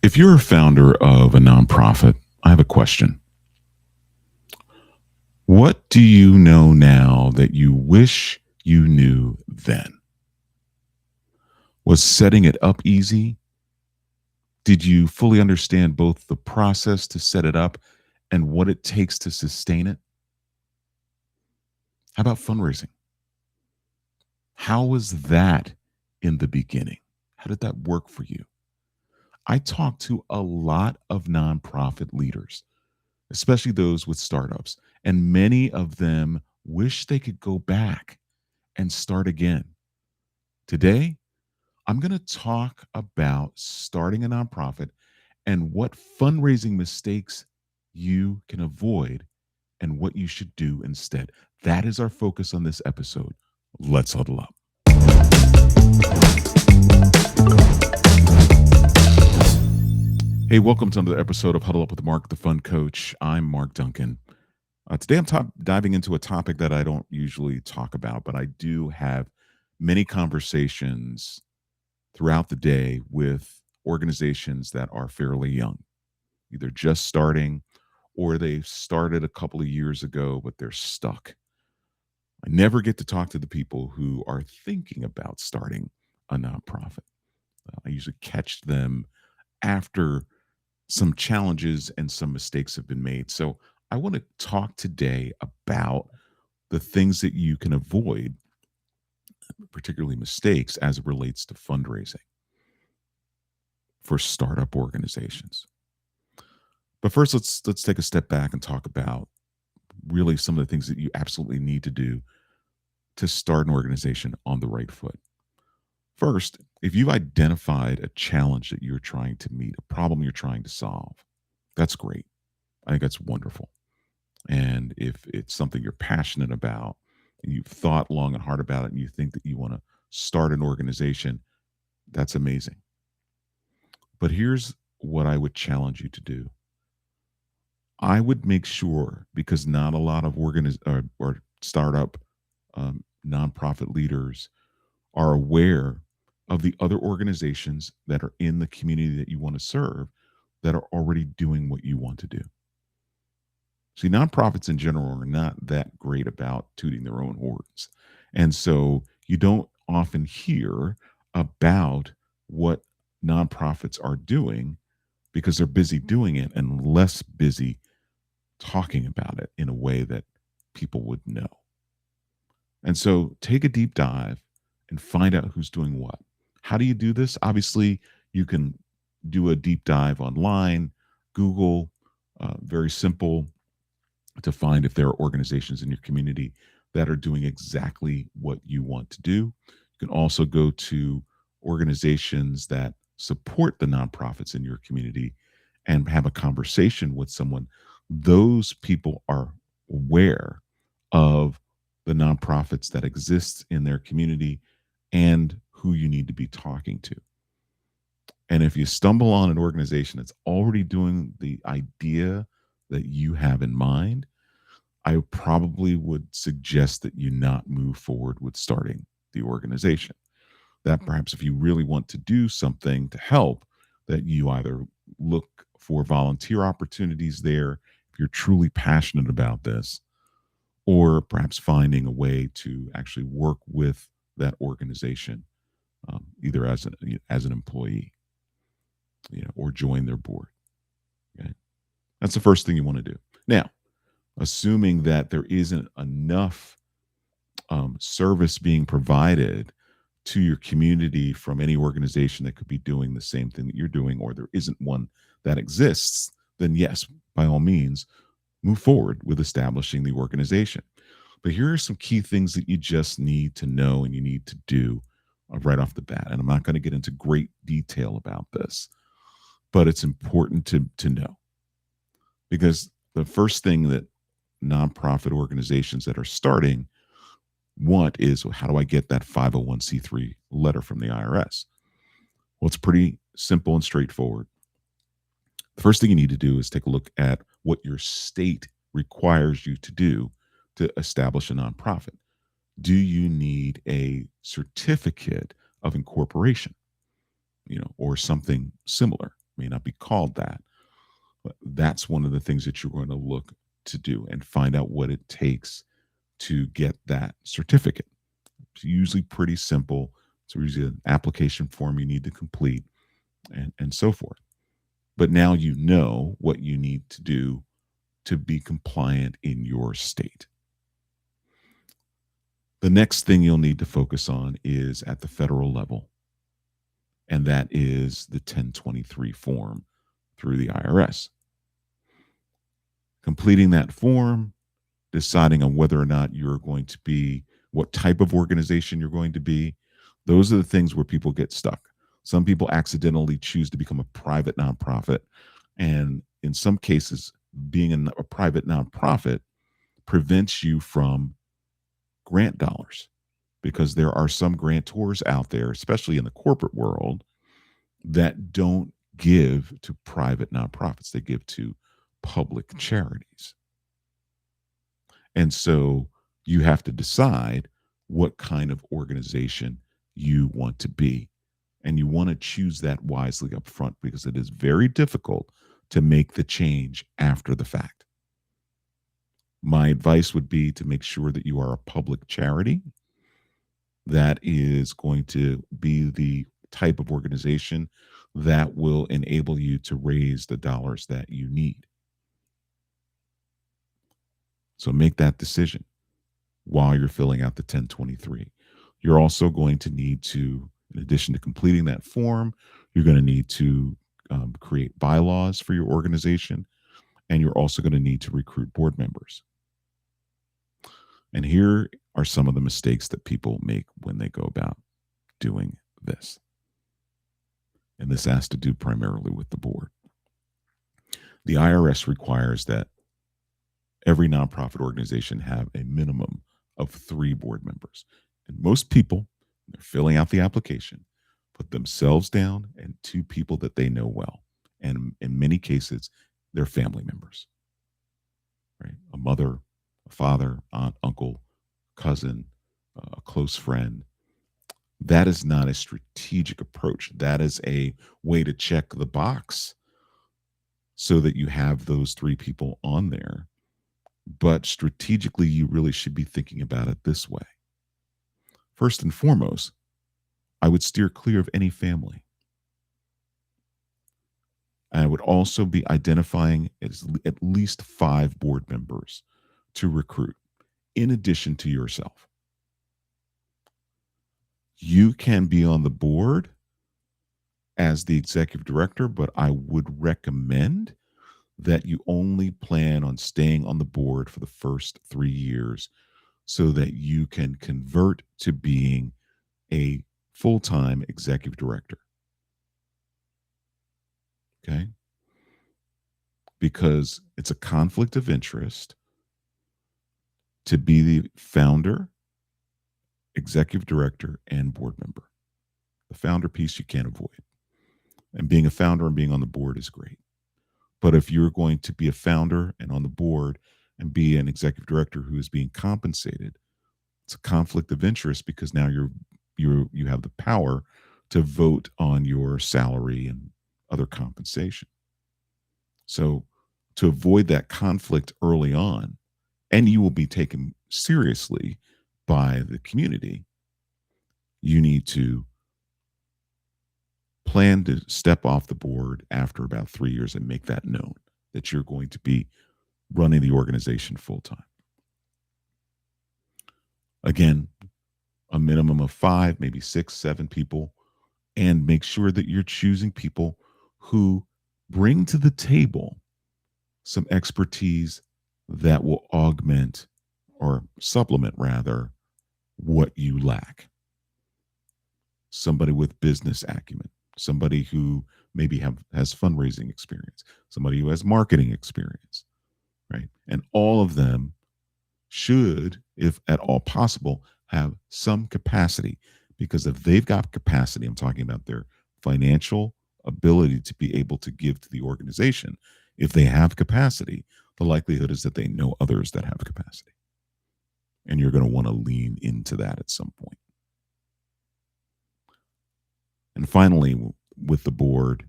If you're a founder of a nonprofit, I have a question. What do you know now that you wish you knew then? Was setting it up easy? Did you fully understand both the process to set it up and what it takes to sustain it? How about fundraising? How was that in the beginning? How did that work for you? I talked to a lot of nonprofit leaders, especially those with startups, and many of them wish they could go back and start again. Today, I'm going to talk about starting a nonprofit and what fundraising mistakes you can avoid and what you should do instead. That is our focus on this episode. Let's huddle up. Hey, welcome to another episode of Huddle Up with Mark, the Fun Coach. I'm Mark Duncan. Today, I'm diving into a topic that I don't usually talk about, but I do have many conversations throughout the day with organizations that are fairly young, either just starting or they started a couple of years ago, but they're stuck. I never get to talk to the people who are thinking about starting a nonprofit. I usually catch them after some challenges and some mistakes have been made. So I want to talk today about the things that you can avoid, particularly mistakes as it relates to fundraising for startup organizations. But first, let's take a step back and talk about really some of the things that you absolutely need to do to start an organization on the right foot. First, if you've identified a challenge that you're trying to meet, a problem you're trying to solve, that's great. I think that's wonderful. And if it's something you're passionate about and you've thought long and hard about it and you think that you want to start an organization, that's amazing. But here's what I would challenge you to do. I would make sure, because not a lot of or startup nonprofit leaders are aware of the other organizations that are in the community that you want to serve that are already doing what you want to do. See, nonprofits in general are not that great about tooting their own horns. And so you don't often hear about what nonprofits are doing because they're busy doing it and less busy talking about it in a way that people would know. And so take a deep dive and find out who's doing what. How do you do this? Obviously, you can do a deep dive online, Google, very simple to find if there are organizations in your community that are doing exactly what you want to do. You can also go to organizations that support the nonprofits in your community and have a conversation with someone. Those people are aware of the nonprofits that exist in their community and who you need to be talking to. And if you stumble on an organization that's already doing the idea that you have in mind, I probably would suggest that you not move forward with starting the organization. That perhaps if you really want to do something to help, that you either look for volunteer opportunities there if you're truly passionate about this, or perhaps finding a way to actually work with that organization, either as an employee, or join their board. Okay, that's the first thing you want to do. Now, assuming that there isn't enough service being provided to your community from any organization that could be doing the same thing that you're doing, or there isn't one that exists, then yes, by all means, move forward with establishing the organization. But here are some key things that you just need to know and you need to do right off the bat. And I'm not going to get into great detail about this, but it's important to know, because the first thing that nonprofit organizations that are starting want is, how do I get that 501c3 letter from the IRS? Well, it's pretty simple and straightforward. The first thing you need to do is take a look at what your state requires you to do to establish a nonprofit. Do you need a certificate of incorporation, or something similar? may not be called that, but that's one of the things that you're going to look to do and find out what it takes to get that certificate. It's usually pretty simple. It's usually an application form you need to complete and so forth. But now you know what you need to do to be compliant in your state. The next thing you'll need to focus on is at the federal level, and that is the 1023 form through the IRS. Completing that form, deciding on whether or not you're going to be, what type of organization you're going to be. Those are the things where people get stuck. Some people accidentally choose to become a private nonprofit. And in some cases, being a private nonprofit prevents you from grant dollars because there are some grantors out there, especially in the corporate world, that don't give to private nonprofits, they give to public charities. And so you have to decide what kind of organization you want to be. And you want to choose that wisely up front because it is very difficult to make the change after the fact. My advice would be to make sure that you are a public charity that is going to be the type of organization that will enable you to raise the dollars that you need. So make that decision while you're filling out the 1023. You're also going to need to, in addition to completing that form, you're going to need to create bylaws for your organization, and you're also going to need to recruit board members. And here are some of the mistakes that people make when they go about doing this. And this has to do primarily with the board. The IRS requires that every nonprofit organization have a minimum of 3 board members. And most people, they're filling out the application, put themselves down and 2 people that they know well. And in many cases, they're family members, right? A mother, a father, aunt, uncle, cousin, a close friend. That is not a strategic approach. That is a way to check the box so that you have those 3 people on there. But strategically, you really should be thinking about it this way. First and foremost, I would steer clear of any family. I would also be identifying at least 5 board members to recruit, in addition to yourself. You can be on the board as the executive director, but I would recommend that you only plan on staying on the board for the first 3 years so that you can convert to being a full-time executive director. Okay? Because it's a conflict of interest to be the founder, executive director, and board member. The founder piece you can't avoid. And being a founder and being on the board is great. But if you're going to be a founder and on the board and be an executive director who is being compensated, it's a conflict of interest because now you have the power to vote on your salary and other compensation. So to avoid that conflict early on, and you will be taken seriously by the community, you need to plan to step off the board after about 3 years and make that known that you're going to be running the organization full time. Again, a minimum of 5, maybe 6, 7 people, and make sure that you're choosing people who bring to the table some expertise that will augment or supplement rather what you lack. Somebody with business acumen, somebody who maybe has fundraising experience, somebody who has marketing experience, right? And all of them should, if at all possible, have some capacity, because if they've got capacity, I'm talking about their financial ability to be able to give to the organization. If they have capacity, the likelihood is that they know others that have capacity. And you're going to want to lean into that at some point. And finally, with the board,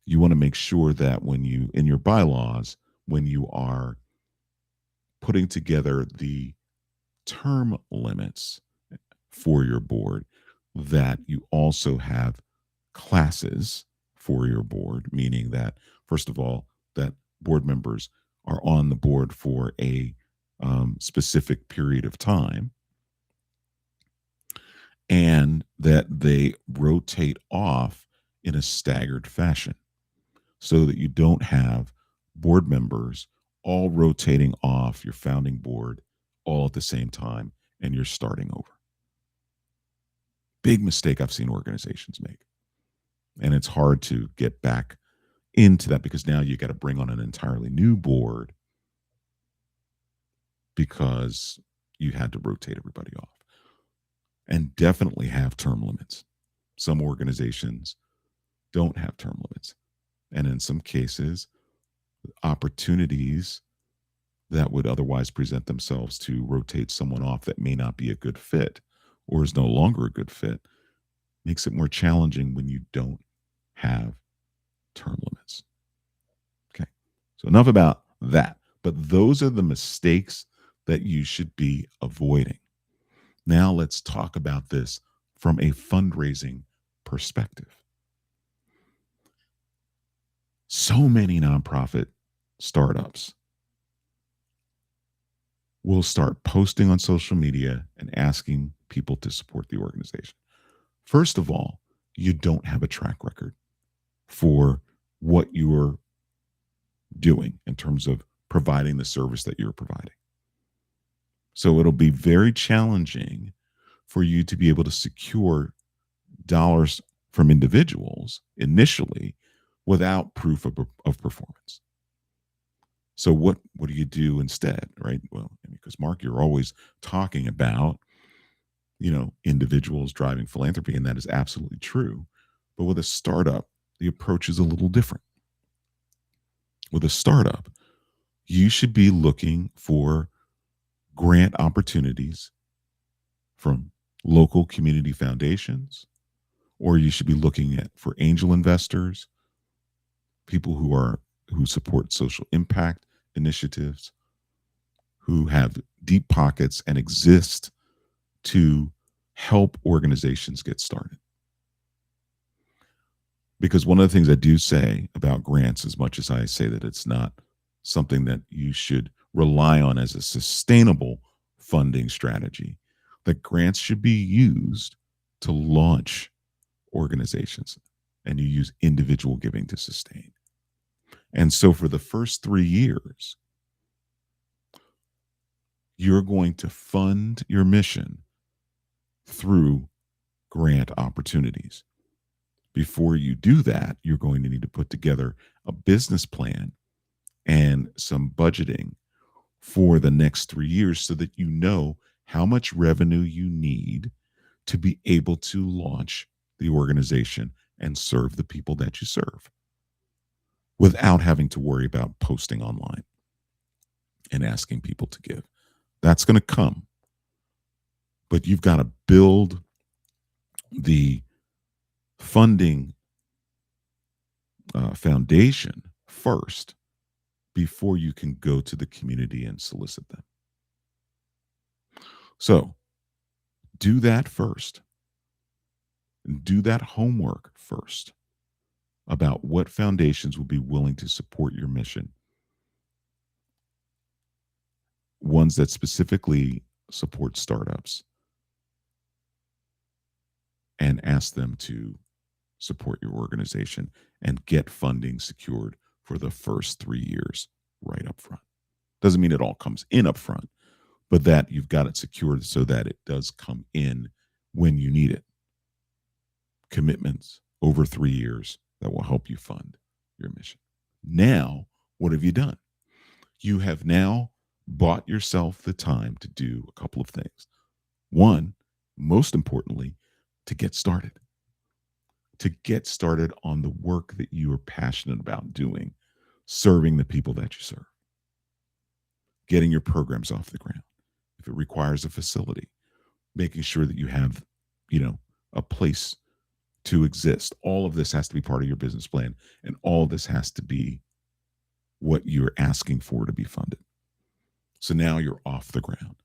You want to make sure that when you, in your bylaws, when you are putting together the term limits for your board, that you also have classes for your board, meaning that, first of all, that board members are on the board for a specific period of time, and that they rotate off in a staggered fashion so that you don't have board members all rotating off your founding board all at the same time and you're starting over. Big mistake I've seen organizations make. And it's hard to get back into that because now you got to bring on an entirely new board because you had to rotate everybody off. And definitely have term limits. Some organizations don't have term limits. And in some cases, opportunities that would otherwise present themselves to rotate someone off that may not be a good fit or is no longer a good fit makes it more challenging when you don't have term limits. Okay. So enough about that. But those are the mistakes that you should be avoiding. Now let's talk about this from a fundraising perspective. So many nonprofit startups will start posting on social media and asking people to support the organization. First of all, you don't have a track record for what you're doing in terms of providing the service that you're providing. So it'll be very challenging for you to be able to secure dollars from individuals initially without proof of performance. So what do you do instead, right? Well, because Mark, you're always talking about, individuals driving philanthropy, and that is absolutely true. But with a startup, the approach is a little different. With a startup, you should be looking for grant opportunities from local community foundations, or you should be looking at for angel investors, people who support social impact initiatives, who have deep pockets and exist to help organizations get started. Because one of the things I do say about grants, as much as I say that it's not something that you should rely on as a sustainable funding strategy, that grants should be used to launch organizations, and you use individual giving to sustain. And so for the first 3 years, you're going to fund your mission through grant opportunities. Before you do that, you're going to need to put together a business plan and some budgeting for the next 3 years so that you know how much revenue you need to be able to launch the organization and serve the people that you serve without having to worry about posting online and asking people to give. That's going to come. But you've got to build the funding foundation first before you can go to the community and solicit them. So do that first. Do that homework first about what foundations will be willing to support your mission. Ones that specifically support startups, and ask them to support your organization and get funding secured for the first 3 years right up front. Doesn't mean it all comes in up front, but that you've got it secured so that it does come in when you need it. Commitments over 3 years that will help you fund your mission. Now, what have you done? You have now bought yourself the time to do a couple of things. One, most importantly, to get started. To get started on the work that you are passionate about doing, serving the people that you serve, getting your programs off the ground. If it requires a facility, making sure that you have, a place to exist. All of this has to be part of your business plan, and all of this has to be what you're asking for to be funded. So now you're off the ground.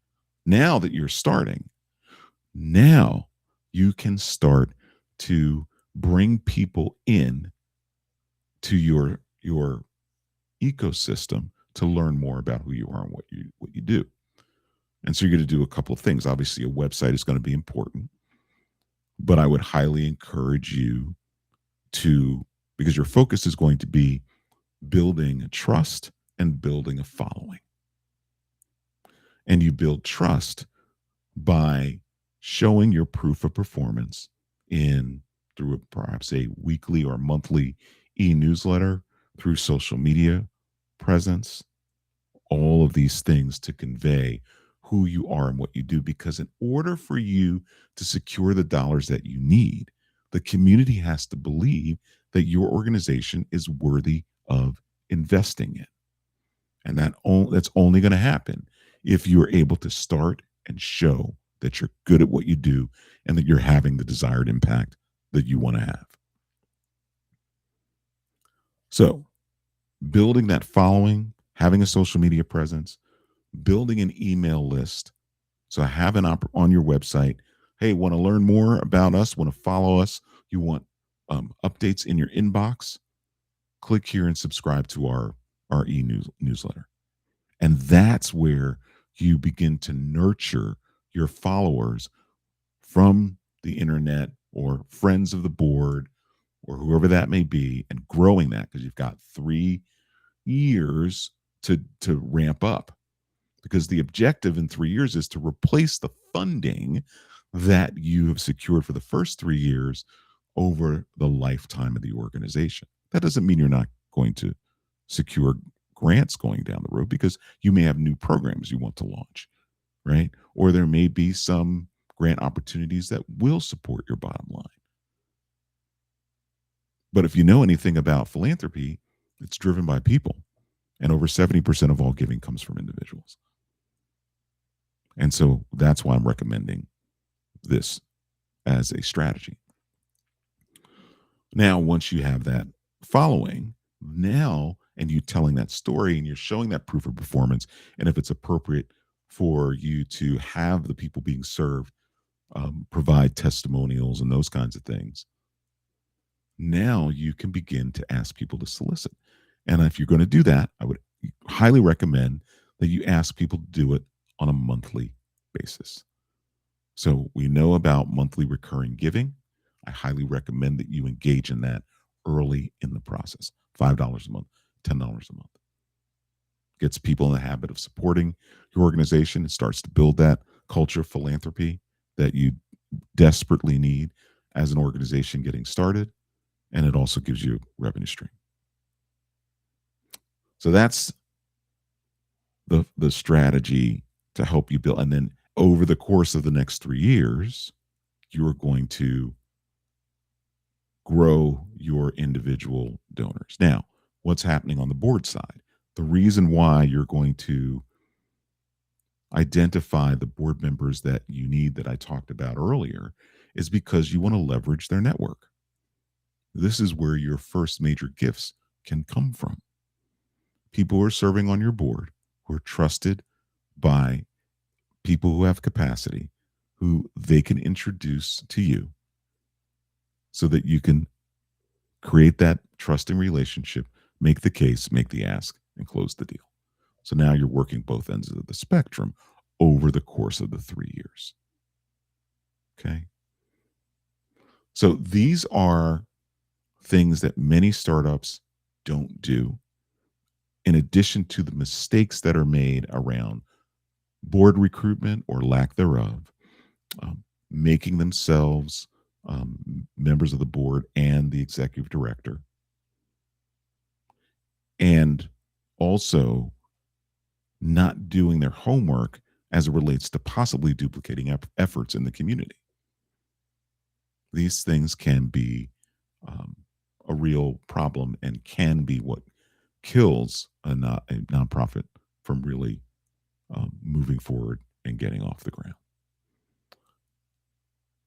Now that you're starting, now you can start to bring people in to your ecosystem to learn more about who you are and what you do. And so you're going to do a couple of things. Obviously, a website is going to be important, but I would highly encourage you to, because your focus is going to be building trust and building a following. And you build trust by showing your proof of performance in through perhaps a weekly or monthly e-newsletter, through social media presence, all of these things to convey who you are and what you do. Because in order for you to secure the dollars that you need, the community has to believe that your organization is worthy of investing in. And that's only going to happen if you're able to start and show that you're good at what you do and that you're having the desired impact that you want to have. So, building that following, having a social media presence, building an email list. So, have an on your website. Hey, want to learn more about us? Want to follow us? You want updates in your inbox? Click here and subscribe to our newsletter. And that's where you begin to nurture your followers from the internet or friends of the board or whoever that may be, and growing that, because you've got 3 years to ramp up, because the objective in 3 years is to replace the funding that you have secured for the first 3 years over the lifetime of the organization. That doesn't mean you're not going to secure grants going down the road, because you may have new programs you want to launch, right? Or there may be some grant opportunities that will support your bottom line. But if you know anything about philanthropy, it's driven by people. And over 70% of all giving comes from individuals. And so that's why I'm recommending this as a strategy. Now, once you have that following, now, and you telling that story and you're showing that proof of performance, and if it's appropriate for you to have the people being served provide testimonials and those kinds of things, now you can begin to ask people to solicit. And if you're going to do that, I would highly recommend that you ask people to do it on a monthly basis. So we know about monthly recurring giving. I highly recommend that you engage in that early in the process. $5 a month, $10 a month. Gets people in the habit of supporting your organization. It starts to build that culture of philanthropy that you desperately need as an organization getting started. And it also gives you a revenue stream. So that's the strategy to help you build. And then over the course of the next 3 years, you're going to grow your individual donors. Now, what's happening on the board side? The reason why you're going to identify the board members that you need that I talked about earlier is because you want to leverage their network. This is where your first major gifts can come from. People who are serving on your board, who are trusted by people who have capacity, who they can introduce to you so that you can create that trusting relationship, make the case, make the ask, and close the deal. So now you're working both ends of the spectrum over the course of the 3 years. Okay. So these are things that many startups don't do, in addition to the mistakes that are made around board recruitment or lack thereof, making themselves members of the board and the executive director, and also not doing their homework as it relates to possibly duplicating efforts in the community. These things can be a real problem and can be what kills a nonprofit from really moving forward and getting off the ground.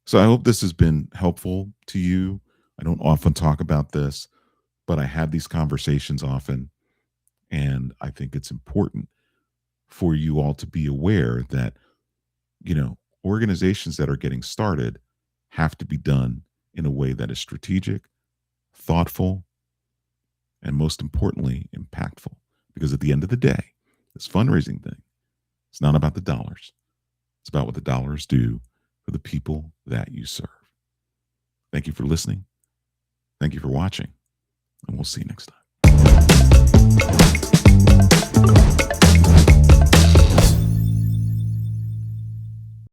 So I hope this has been helpful to you. I don't often talk about this, but I have these conversations often. And I think it's important for you all to be aware that, organizations that are getting started have to be done in a way that is strategic, thoughtful, and most importantly, impactful. Because at the end of the day, this fundraising thing, it's not about the dollars. It's about what the dollars do for the people that you serve. Thank you for listening. Thank you for watching, and we'll see you next time.